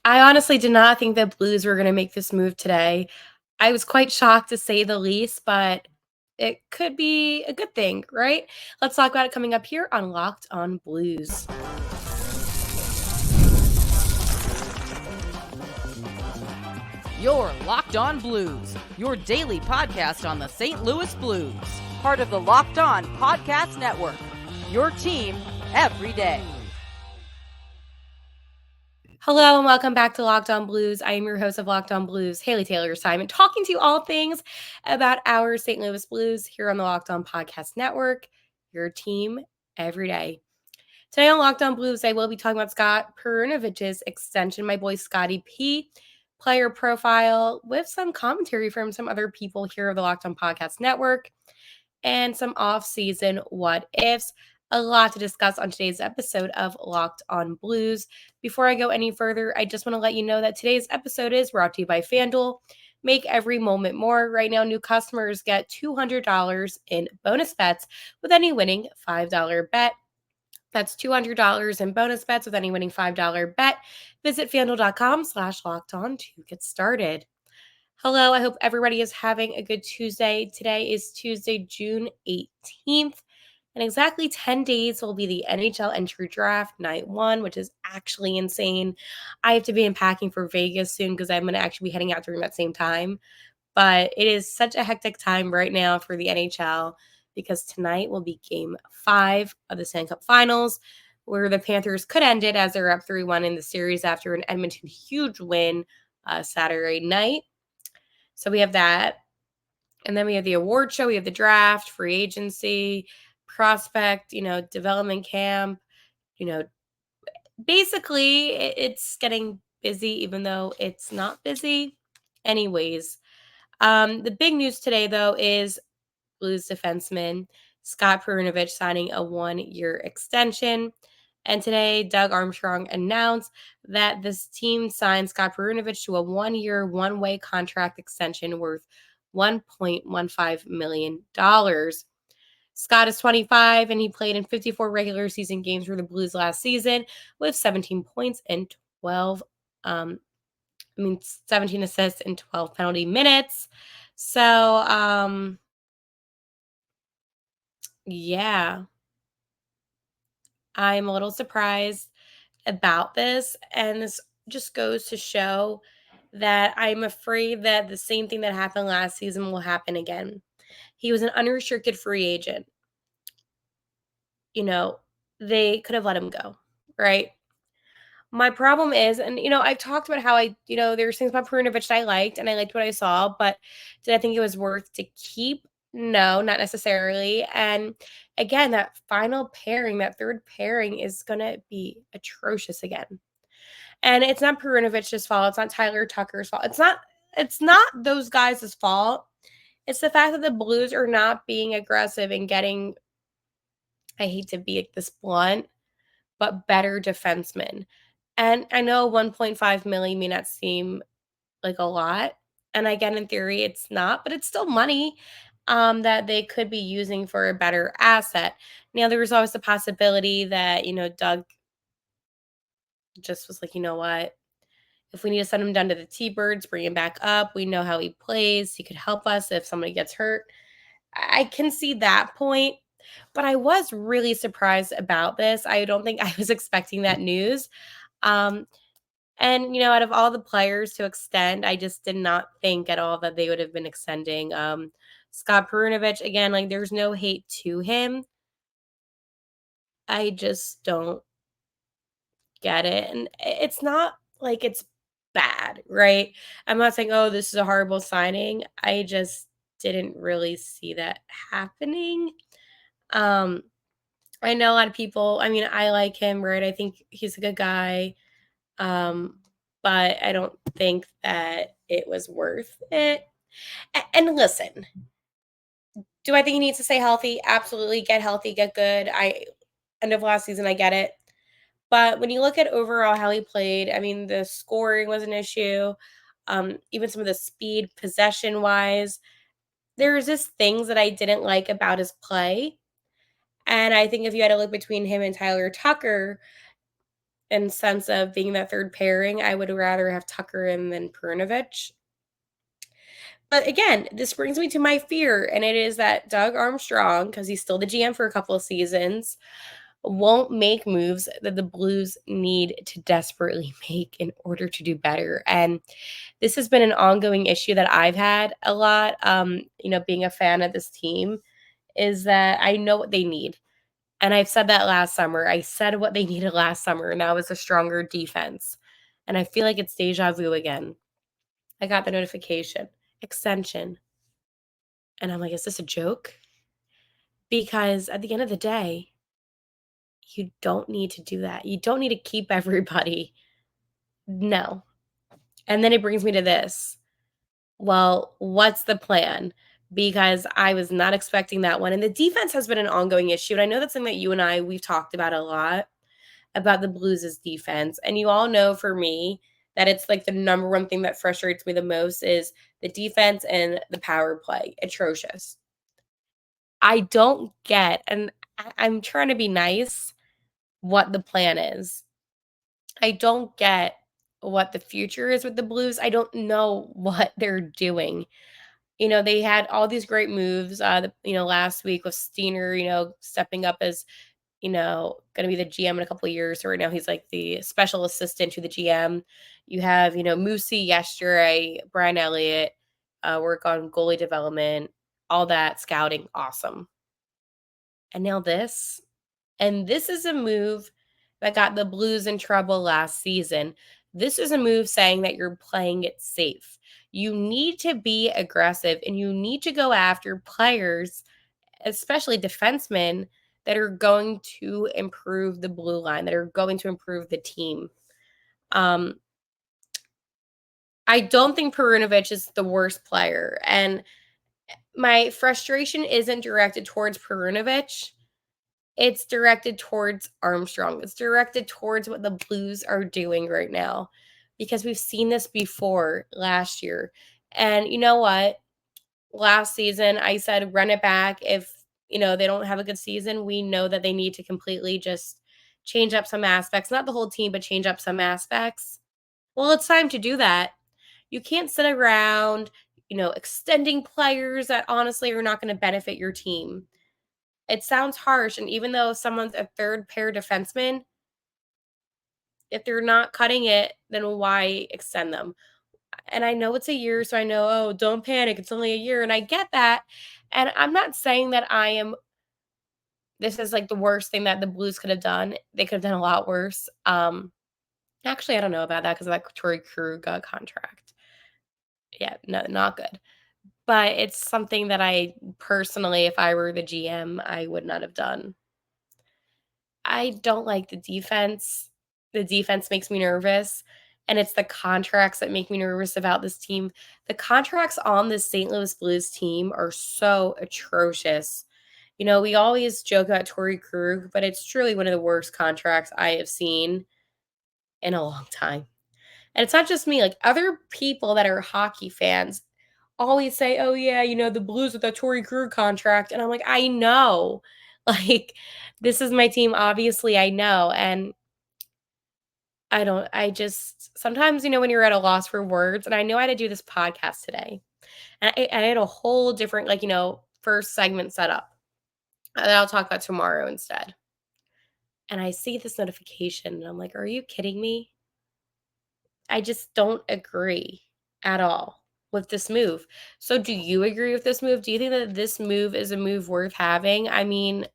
I honestly did not think the Blues were gonna make this move today. I was quite shocked to say the least, but it could be a good thing, right? Let's talk about it coming up here on Locked on Blues. You're Locked On Blues, your daily podcast on the St. Louis Blues. Part of the Locked On Podcast Network, your team every day. Hello and welcome back to Locked on Blues. I am your host of Locked on Blues, Haley Taylor Simon, talking to you all things about our St. Louis Blues here on the Locked on Podcast Network, your team every day. Today on Locked on Blues, I will be talking about Scott Perunovich's extension, my boy Scotty P, player profile, with some commentary from some other people here of the Locked on Podcast Network, and some off-season what-ifs. A lot to discuss on today's episode of Locked on Blues. Before I go any further, I just want to let you know that today's episode is brought to you by FanDuel. Make every moment more. Right now, new customers get $200 in bonus bets with any winning $5 bet. That's $200 in bonus bets with any winning $5 bet. Visit FanDuel.com/lockedon to get started. Hello, I hope everybody is having a good Tuesday. Today is Tuesday, June 18th. In exactly 10 days will be the NHL entry draft night one, which is actually insane. I have to be unpacking for Vegas soon because I'm going to actually be heading out during that same time. But it is such a hectic time right now for the NHL because tonight will be game 5 of the Stanley Cup Finals, where the Panthers could end it as they're up 3-1 in the series after an Edmonton huge win Saturday night. So we have that. And then we have the award show, we have the draft, free agency, prospect, development camp, you know, basically it's getting busy even though it's not busy. Anyways, the big news today though is Blues defenseman Scott Perunovich signing a 1-year extension. And today, Doug Armstrong announced that this team signed Scott Perunovich to a 1-year, one-way contract extension worth $1.15 million. Scott is 25 and he played in 54 regular season games for the Blues last season with 17 points and 17 assists and 12 penalty minutes. So, yeah, I'm a little surprised about this. And this just goes to show that I'm afraid that the same thing that happened last season will happen again. He was an unrestricted free agent. They could have let him go, right? My problem is, and I've talked about how there's things about Perunovich that I liked, and I liked what I saw, but did I think it was worth to keep? No, not necessarily. And again, that final pairing, that third pairing is gonna be atrocious again. And it's not Perunovich's fault. It's not Tyler Tucker's fault. It's not those guys' fault. It's the fact that the Blues are not being aggressive and getting, I hate to be this blunt, but better defensemen. And I know 1.5 million may not seem like a lot. And again, in theory, it's not, but it's still money that they could be using for a better asset. Now, there was always the possibility that, Doug just was like, you know what? If we need to send him down to the T-Birds, bring him back up. We know how he plays. He could help us if somebody gets hurt. I can see that point, but I was really surprised about this. I don't think I was expecting that news. Um, and out of all the players to extend, I just did not think at all that they would have been extending Scott Perunovich. Again, like there's no hate to him. I just don't get it. And it's not like it's bad, right? I'm not saying, oh, this is a horrible signing. I just didn't really see that happening. Um, I know a lot of people, I mean, I like him, right? I think he's a good guy. But I don't think that it was worth it. And listen, do I think he needs to stay healthy? Absolutely. Get healthy, get good. End of last season, I get it. But when you look at overall how he played, I mean, the scoring was an issue. Even some of the speed, possession wise, there was just things that I didn't like about his play. And I think if you had to look between him and Tyler Tucker, in sense of being that third pairing. I would rather have Tucker in than Perunovich. But again, this brings me to my fear, and it is that Doug Armstrong, because he's still the GM for a couple of seasons, won't make moves that the Blues need to desperately make in order to do better. And this has been an ongoing issue that I've had a lot, being a fan of this team, is that I know what they need. And I've said that last summer. I said what they needed last summer, and that was a stronger defense. And I feel like it's deja vu again. I got the notification, extension. And I'm like, is this a joke? Because at the end of the day, you don't need to do that. You don't need to keep everybody. No. And then it brings me to this. Well, what's the plan? Because I was not expecting that one. And the defense has been an ongoing issue. And I know that's something that you and we've talked about a lot about the Blues' defense. And you all know for me that it's like the number one thing that frustrates me the most is the defense and the power play. Atrocious. I don't get, and I'm trying to be nice, what the plan is. I don't get what the future is with the Blues. I don't know what they're doing. They had all these great moves, last week with Steiner, stepping up as, going to be the GM in a couple of years. So right now he's like the special assistant to the GM. You have, Moosey yesterday, Brian Elliott, work on goalie development, all that scouting. Awesome. And now this. And this is a move that got the Blues in trouble last season. This is a move saying that you're playing it safe. You need to be aggressive and you need to go after players, especially defensemen, that are going to improve the blue line, that are going to improve the team. I don't think Perunovich is the worst player. And my frustration isn't directed towards Perunovich. It's directed towards Armstrong. It's directed towards what the Blues are doing right now because we've seen this before last year. And you know what? Last season, I said run it back. If, they don't have a good season, we know that they need to completely just change up some aspects, not the whole team, but change up some aspects. Well, it's time to do that. You can't sit around, extending players that honestly are not going to benefit your team. It sounds harsh, and even though someone's a third pair defenseman, if they're not cutting it, then why extend them? And I know it's a year, so I know, oh, don't panic. It's only a year, and I get that. And I'm not saying that this is like the worst thing that the Blues could have done. They could have done a lot worse. Actually, I don't know about that because of that Torrey Krug contract. Yeah, no, not good. But it's something that I personally, if I were the GM, I would not have done. I don't like the defense. The defense makes me nervous, and it's the contracts that make me nervous about this team. The contracts on the St. Louis Blues team are so atrocious. We always joke about Torrey Krug, but it's truly one of the worst contracts I have seen in a long time. And it's not just me, like other people that are hockey fans always say, "Oh yeah, the Blues with the Torrey Krug contract." And I'm like, "I know." Like this is my team, obviously I know. And I just sometimes, when you're at a loss for words, and I know I had to do this podcast today. And I had a whole different first segment set up that I'll talk about tomorrow instead. And I see this notification and I'm like, "Are you kidding me?" I just don't agree at all with this move. So do you agree with this move? Do you think that this move is a move worth having? I mean,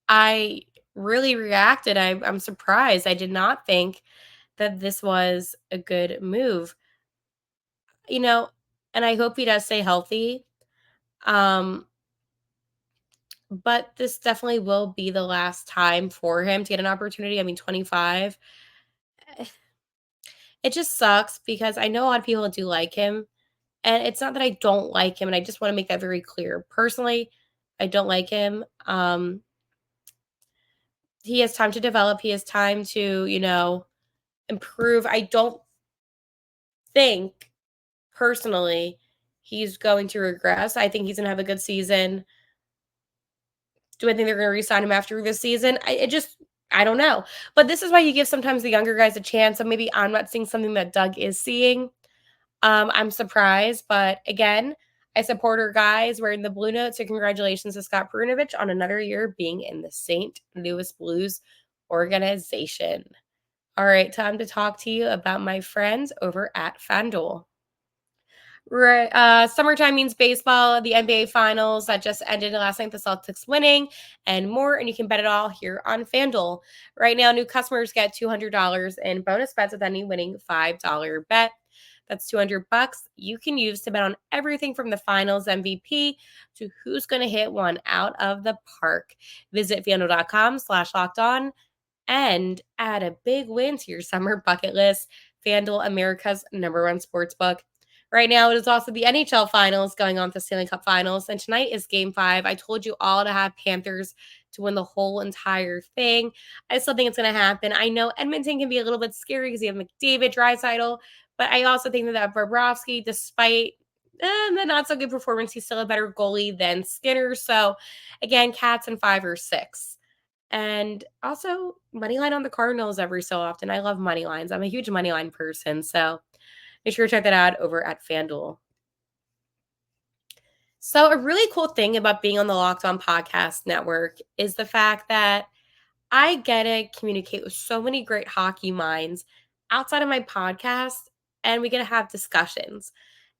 I really reacted. I'm surprised. I did not think that this was a good move. You know, and I hope he does stay healthy. Um, but this definitely will be the last time for him to get an opportunity. I mean, 25. It just sucks because I know a lot of people do like him. And it's not that I don't like him, and I just want to make that very clear. Personally, I don't like him. He has time to develop. He has time to, improve. I don't think personally he's going to regress. I think he's going to have a good season. Do I think they're going to re-sign him after this season? I don't know. But this is why you give sometimes the younger guys a chance. So maybe I'm not seeing something that Doug is seeing. I'm surprised, but again, I support our guys wearing the blue note. So congratulations to Scott Perunovich on another year being in the St. Louis Blues organization. All right, time to talk to you about my friends over at FanDuel. Right. Summertime means baseball, the NBA finals that just ended last night, the Celtics winning, and more. And you can bet it all here on FanDuel. Right now, new customers get $200 in bonus bets with any winning $5 bet. That's 200 bucks you can use to bet on everything from the finals MVP to who's going to hit one out of the park. Visit FanDuel.com/locked on and add a big win to your summer bucket list. FanDuel, America's #1 sports book. Right now, it is also the NHL Finals going on, the Stanley Cup Finals, and tonight is Game 5. I told you all to have Panthers to win the whole entire thing. I still think it's going to happen. I know Edmonton can be a little bit scary because you have McDavid, Draisaitl, but I also think that Bobrovsky, despite the not so good performance, he's still a better goalie than Skinner. So, again, Cats in 5 or 6. And also money line on the Cardinals every so often. I love money lines. I'm a huge money line person. So make sure to check that out over at FanDuel. So a really cool thing about being on the Locked On Podcast Network is the fact that I get to communicate with so many great hockey minds outside of my podcast, and we get to have discussions.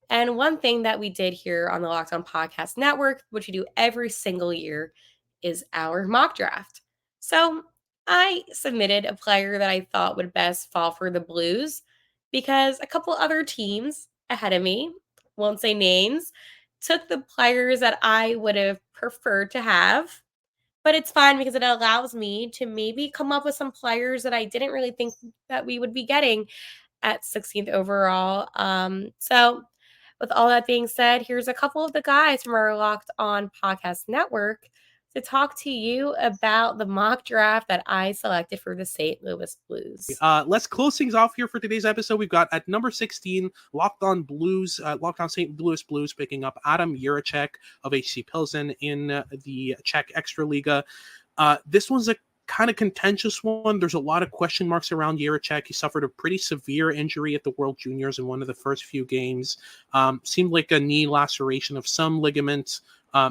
And one thing that we did here on the Locked On Podcast Network, which we do every single year, is our mock draft. So I submitted a player that I thought would best fall for the Blues because a couple other teams ahead of me, won't say names, took the players that I would have preferred to have. But it's fine because it allows me to maybe come up with some players that I didn't really think that we would be getting at 16th overall. So with all that being said, here's a couple of the guys from our Locked On Podcast Network to talk to you about the mock draft that I selected for the St. Louis Blues. Let's close things off here for today's episode. We've got at number 16, Locked On Blues, Locked On St. Louis Blues, picking up Adam Jiricek of HC Pilsen in the Czech Extraliga. This one's a kind of contentious one. There's a lot of question marks around Jiricek. He suffered a pretty severe injury at the World Juniors in one of the first few games. Seemed like a knee laceration of some ligaments,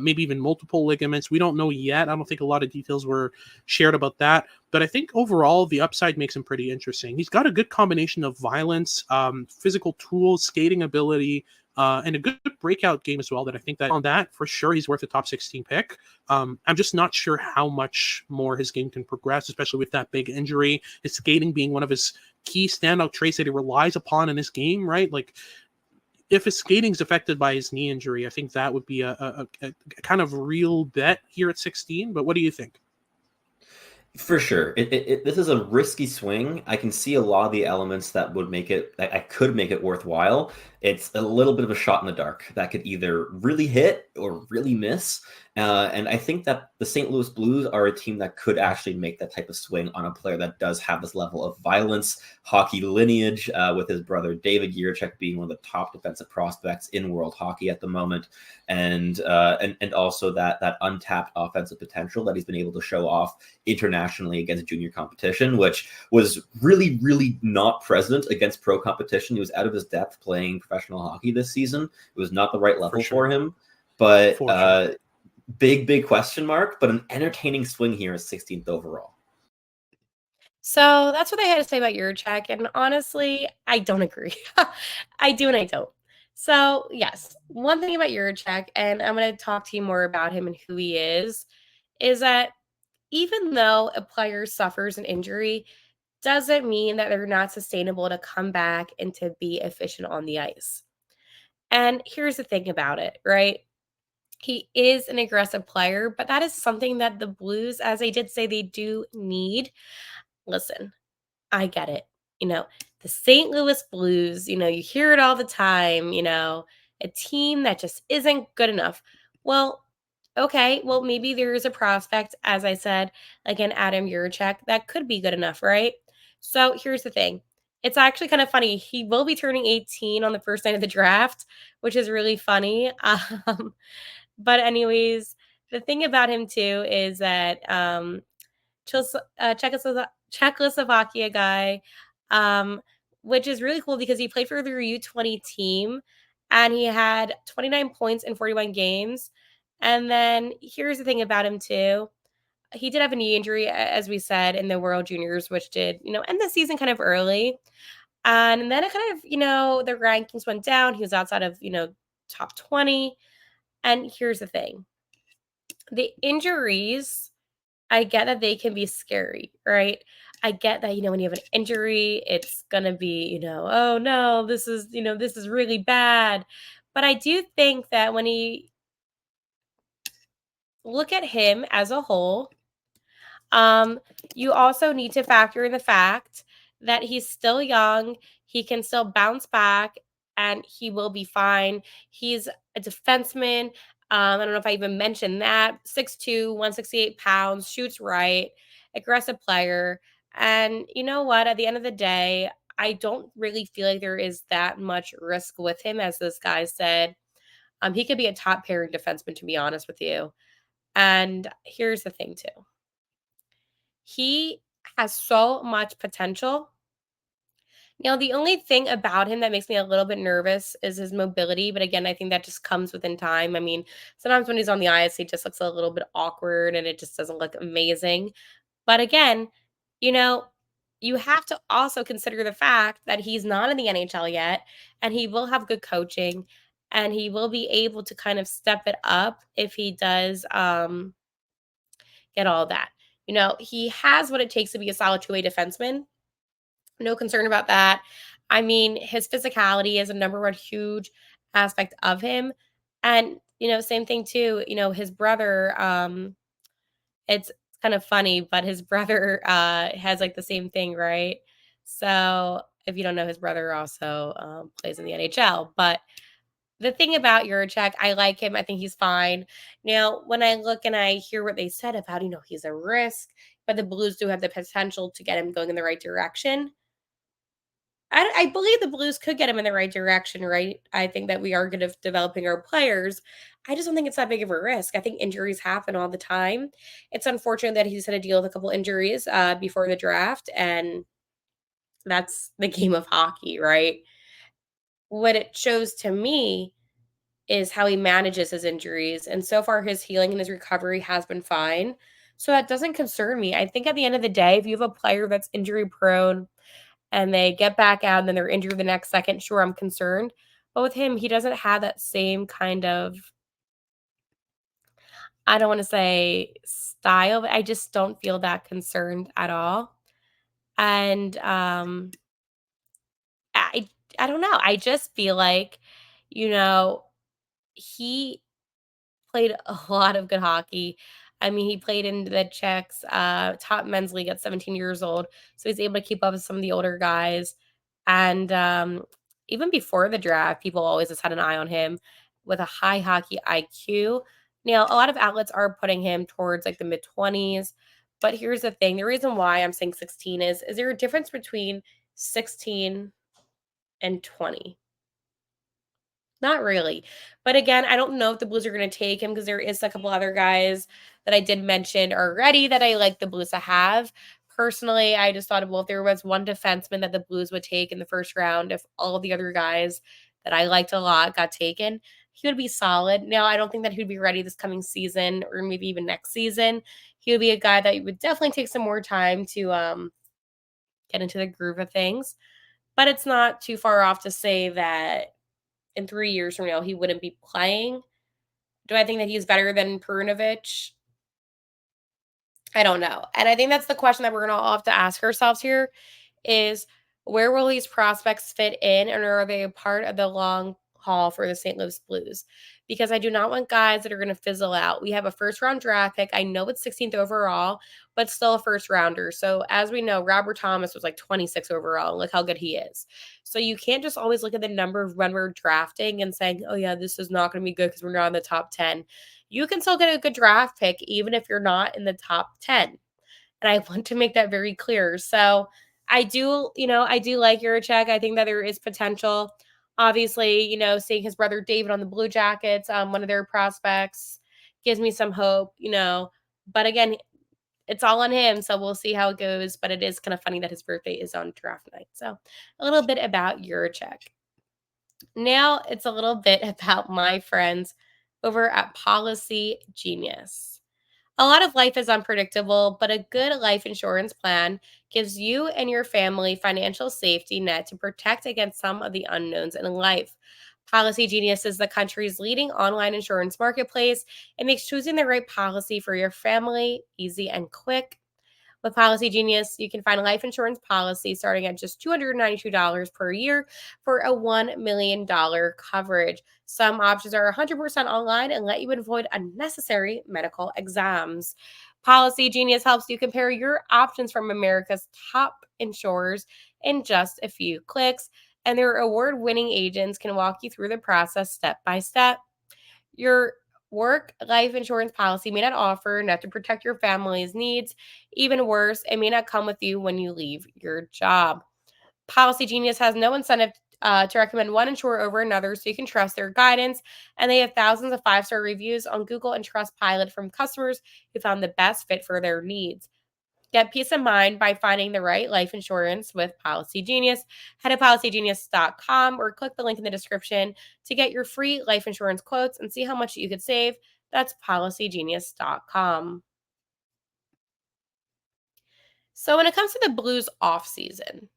maybe even multiple ligaments. We don't know yet. I don't think a lot of details were shared about that. But I think overall, the upside makes him pretty interesting. He's got a good combination of violence, physical tools, skating ability, and a good breakout game as well. That I think that on that, for sure, he's worth a top 16 pick. I'm just not sure how much more his game can progress, especially with that big injury. His skating being one of his key standout traits that he relies upon in his game, right? Like, if his skating's affected by his knee injury, I think that would be a kind of real bet here at 16. But what do you think? For sure. This is a risky swing. I can see a lot of the elements that would make it, I could make it worthwhile. It's a little bit of a shot in the dark that could either really hit or really miss. And I think that the St. Louis Blues are a team that could actually make that type of swing on a player that does have this level of violence, hockey lineage, with his brother David Jiricek being one of the top defensive prospects in world hockey at the moment, and also that untapped offensive potential that he's been able to show off internationally against junior competition, which was really, really not present against pro competition. He was out of his depth playing professional hockey this season. It was not the right level for him, but big question mark, but an entertaining swing here is 16th overall. So that's what I had to say about Jiricek. And honestly, I don't agree. I do and I don't. So, yes, one thing about Jiricek, and I'm going to talk to you more about him and who he is that even though a player suffers an injury, doesn't mean that they're not sustainable to come back and to be efficient on the ice. And here's the thing about it, right? He is an aggressive player, but that is something that the Blues, as I did say, they do need. Listen, I get it. The St. Louis Blues, you hear it all the time, a team that just isn't good enough. Well, okay, well, maybe there is a prospect, as I said, like an Adam Jiricek, that could be good enough, right? So here's the thing. It's actually kind of funny. He will be turning 18 on the first night of the draft, which is really funny. But anyways, the thing about him too is that Czechoslovakia guy, which is really cool because he played for their U20 team and he had 29 points in 41 games. And then here's the thing about him too. He did have a knee injury, as we said, in the World Juniors, which did, end the season kind of early. And then it kind of, the rankings went down. He was outside of, top 20. And here's the thing. The injuries, I get that they can be scary, right? I get that, when you have an injury, it's going to be, oh no, this is really bad. But I do think that when you look at him as a whole, you also need to factor in the fact that he's still young, he can still bounce back, and he will be fine. He's a defenseman. I don't know if I even mentioned that. 6'2", 168 pounds, shoots right, aggressive player. And you know what? At the end of the day, I don't really feel like there is that much risk with him, as this guy said. He could be a top pairing defenseman, to be honest with you. And here's the thing, too. He has so much potential. Now, the only thing about him that makes me a little bit nervous is his mobility. But again, I think that just comes within time. I mean, sometimes when he's on the ice, he just looks a little bit awkward and it just doesn't look amazing. But again, you know, you have to also consider the fact that he's not in the NHL yet and he will have good coaching and he will be able to kind of step it up if he does get all that. He has what it takes to be a solid two-way defenseman. No concern about that. I mean, his physicality is a number one huge aspect of him. And, same thing too, his brother, it's kind of funny, but his brother has like the same thing, right? So if you don't know, his brother also plays in the NHL. But the thing about Jiricek, I like him. I think he's fine. Now, when I look and I hear what they said about, he's a risk, but the Blues do have the potential to get him going in the right direction. I believe the Blues could get him in the right direction, right? I think that we are good at developing our players. I just don't think it's that big of a risk. I think injuries happen all the time. It's unfortunate that he's had to deal with a couple injuries before the draft, and that's the game of hockey, right? What it shows to me is how he manages his injuries. And so far, his healing and his recovery has been fine. So that doesn't concern me. I think at the end of the day, if you have a player that's injury prone and they get back out and then they're injured the next second, sure, I'm concerned. But with him, he doesn't have that same kind of, I don't want to say style, but I just don't feel that concerned at all. And I don't know. I just feel like, he played a lot of good hockey. I mean, he played in the Czechs top men's league at 17 years old, so he's able to keep up with some of the older guys. And even before the draft, people always just had an eye on him with a high hockey IQ. Now, a lot of outlets are putting him towards like the mid 20s, but here's the thing: the reason why I'm saying 16 is there a difference between 16 and 20? Not really. But again, I don't know if the Blues are going to take him because there is a couple other guys that I did mention already that I like the Blues to have. Personally, I just thought, well, if there was one defenseman that the Blues would take in the first round, if all the other guys that I liked a lot got taken, he would be solid. Now, I don't think that he would be ready this coming season or maybe even next season. He would be a guy that would definitely take some more time to get into the groove of things. But it's not too far off to say that in 3 years from now, he wouldn't be playing. Do I think that he's better than Perunovich? I don't know. And I think that's the question that we're going to all have to ask ourselves here is where will these prospects fit in and are they a part of the long haul for the St. Louis Blues? Because I do not want guys that are going to fizzle out. We have a first round draft pick. I know it's 16th overall, but still a first rounder. So as we know, Robert Thomas was like 26 overall. Look how good he is. So you can't just always look at the number when we're drafting and saying, oh yeah, this is not going to be good because we're not in the top 10. You can still get a good draft pick even if you're not in the top 10. And I want to make that very clear. So I do like Jiricek. I think that there is potential. Obviously, seeing his brother David on the Blue Jackets, one of their prospects, gives me some hope, But again, it's all on him. So we'll see how it goes. But it is kind of funny that his birthday is on draft night. So a little bit about Jiricek. Now it's a little bit about my friends over at Policygenius. A lot of life is unpredictable, but a good life insurance plan gives you and your family financial safety net to protect against some of the unknowns in life. Policygenius is the country's leading online insurance marketplace. It makes choosing the right policy for your family easy and quick. With Policygenius, you can find a life insurance policy starting at just $292 per year for a $1 million coverage. Some options are 100% online and let you avoid unnecessary medical exams. Policygenius helps you compare your options from America's top insurers in just a few clicks, and their award-winning agents can walk you through the process step by step. Your work life insurance policy may not offer enough to protect your family's needs. Even worse, it may not come with you when you leave your job. Policygenius has no incentive to recommend one insurer over another, so you can trust their guidance. And they have thousands of 5-star reviews on Google and Trustpilot from customers who found the best fit for their needs. Get peace of mind by finding the right life insurance with Policygenius. Head to policygenius.com or click the link in the description to get your free life insurance quotes and see how much you could save. That's policygenius.com. So when it comes to the Blues off season,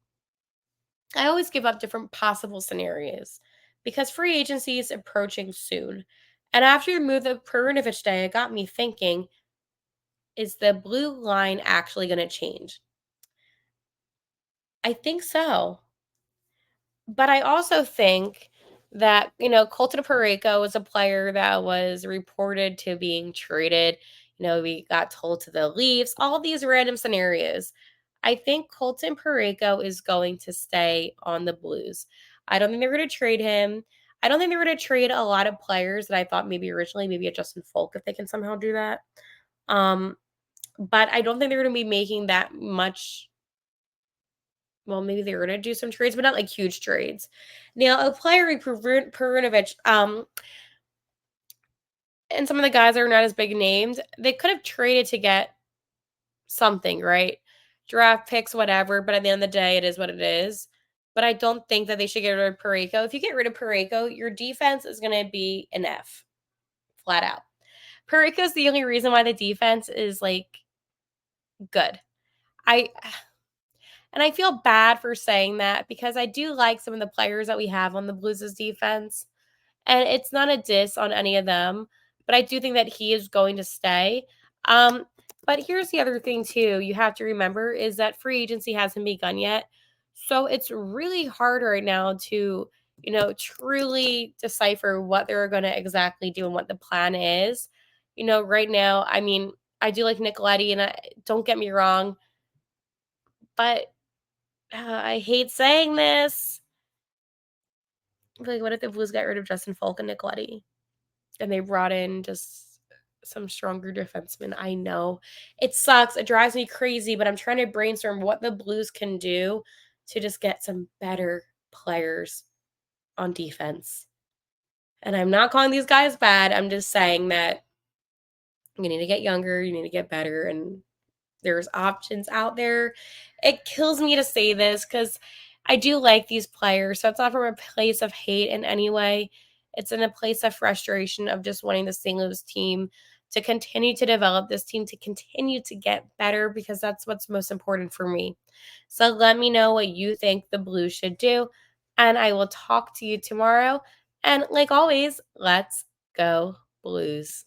I always give up different possible scenarios because free agency is approaching soon. And after the move of Perunovich Day, it got me thinking, is the blue line actually going to change? I think so. But I also think that, Colton Parayko was a player that was reported to being traded. We got told to the Leafs, all these random scenarios. I think Colton Parayko is going to stay on the Blues. I don't think they're going to trade him. I don't think they're going to trade a lot of players that I thought maybe originally, maybe a Justin Folk if they can somehow do that. But I don't think they're going to be making that much. Well, maybe they were going to do some trades, but not like huge trades. Now, a player like Perunovich, and some of the guys that are not as big names, they could have traded to get something, right? Draft picks, whatever. But at the end of the day, it is what it is. But I don't think that they should get rid of Parayko. If you get rid of Parayko, your defense is going to be an F, flat out. Parayko is the only reason why the defense is good. And I feel bad for saying that because I do like some of the players that we have on the Blues' defense. And it's not a diss on any of them, but I do think that he is going to stay. But here's the other thing, too, you have to remember is that free agency hasn't begun yet. So it's really hard right now to, truly decipher what they're going to exactly do and what the plan is. Right now, I mean, I do like Nicoletti, and don't get me wrong, but I hate saying this. What if the Blues got rid of Justin Folk and Nicoletti? And they brought in just some stronger defensemen? I know. It sucks. It drives me crazy, but I'm trying to brainstorm what the Blues can do to just get some better players on defense. And I'm not calling these guys bad. I'm just saying that you need to get younger, you need to get better, and there's options out there. It kills me to say this because I do like these players. So it's not from a place of hate in any way. It's in a place of frustration of just wanting the St. Louis team to continue to develop this team, to continue to get better, because that's what's most important for me. So let me know what you think the Blues should do. And I will talk to you tomorrow. And like always, let's go Blues.